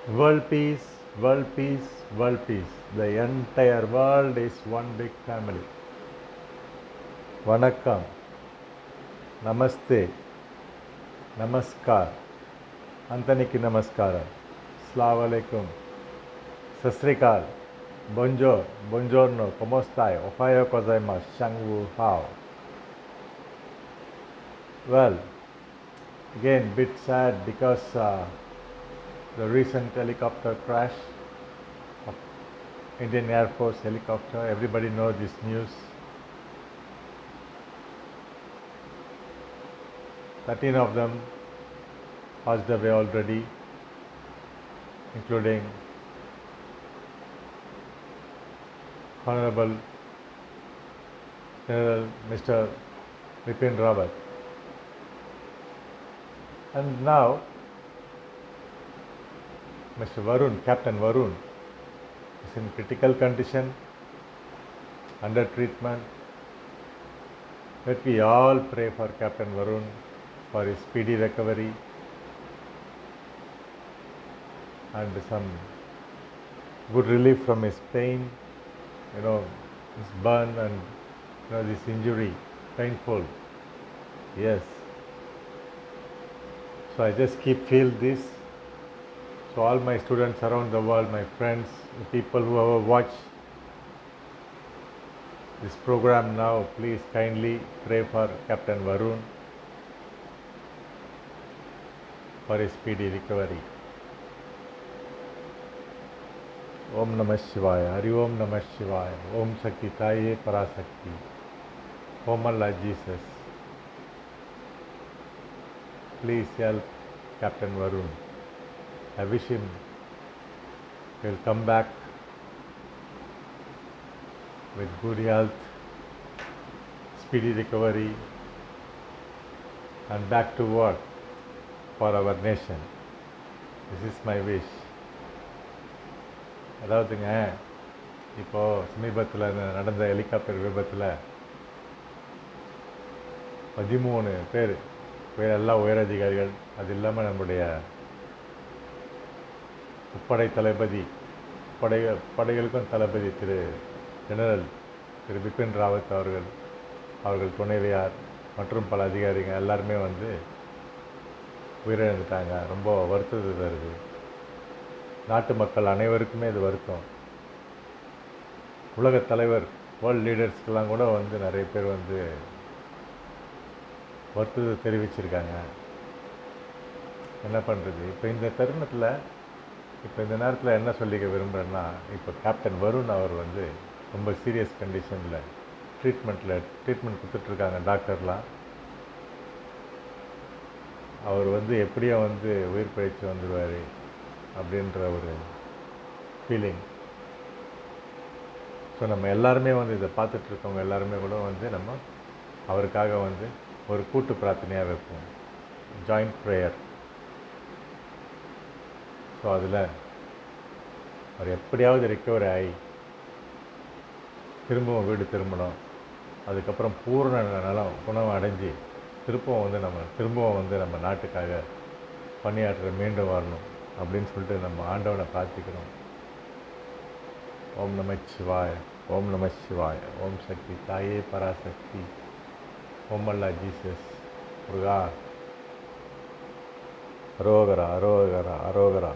World peace, world peace, world peace. The entire world is one big family. Vanakkam, Namaste, Namaskar, Antaniki Namaskara, Assalamu alaikum, Sasrikal, Bonjour, Buongiorno, ¿Cómo stai? Ohayo gozaimasu, Shangwu Hao. Well, again, bit sad because the recent helicopter crash of Indian Air Force helicopter. Everybody knows this news. 13 of them passed away already, including Honorable General Mr. Bipin Rawat. And now Mr. Varun, Captain Varun, is in critical condition, under treatment. Let we all pray for Captain Varun for his speedy recovery and some good relief from his pain, his burn and this injury, painful. Yes. So I just feel this. So all my students around the world, my friends, the people who have watched this program now, please kindly pray for Captain Varun for his speedy recovery. Om Namah Shivaya, Hari Om Namah Shivaya, Om Shakti Taye Parasakti, Om Allah Jesus. Please help Captain Varun. I wish him will come back with good health, speedy recovery, and back to work for our nation. This is my wish. அதாவதுங்க, இப்போது சமீபத்தில் நடந்த helicopter விபத்தில் 13 பேர் எல்லாம் உயரதிகாரிகள், அது இல்லாமல் நம்முடைய முப்படை தளபதி, படைகளுக்கும் தளபதி ஜெனரல் திரு பிபின் ராவத் அவர்கள் துணைவியார் மற்றும் பல அதிகாரிகள் எல்லாருமே உயிரிழந்துட்டாங்க. ரொம்ப வருத்தத்தை தருது. நாட்டு மக்கள் அனைவருக்குமே இது வருத்தம். உலகத் தலைவர், வேர்ல்ட் லீடர்ஸ்க்கெல்லாம் கூட நிறைய பேர் வருத்தத்தை தெரிவிச்சிருக்காங்க. என்ன பண்ணுறது? இப்போ இந்த தருணத்தில், இப்போ இந்த நேரத்தில் என்ன சொல்லிக்க விரும்புகிறேன்னா, இப்போ கேப்டன் வருண் அவர் ரொம்ப சீரியஸ் கண்டிஷனில் ட்ரீட்மெண்ட் கொடுத்துட்ருக்காங்க டாக்டர்லாம். அவர் எப்படியும் உயிர் பிழைச்சி வந்துடுவார் அப்படின்ற ஒரு ஃபீலிங். ஸோ நம்ம எல்லாருமே இதை பார்த்துட்ருக்கவங்க எல்லாருமே கூட நம்ம அவருக்காக ஒரு கூட்டு பிரார்த்தனையாக வைப்போம், ஜாயிண்ட் ப்ரேயர். ஸோ அதில் அவர் எப்படியாவது ரிக்கவர் ஆகி திரும்பவும் வீடு திரும்பணும், அதுக்கப்புறம் பூர்ண நலம் குணம் அடைஞ்சு திரும்பவும் நம்ம நாட்டுக்காக பணியாற்ற மீண்டும் வரணும் அப்படின்னு சொல்லிட்டு நம்ம ஆண்டவனை பிரார்த்திக்கிறோம். ஓம் நம சிவாய, ஓம் நம சிவாய, ஓம் சக்தி தாயே பராசக்தி, ஓம் அல்லா ஜீசஸ், முருகா, அரோகரா அரோகரா அரோகரா.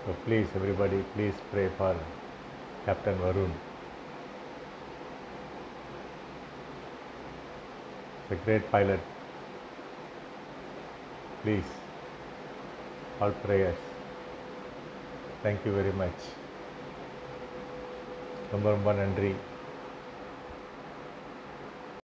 So please everybody, please pray for Captain Varun. The great pilot. Please, all prayers. Thank you very much. ரொம்ப நன்றி.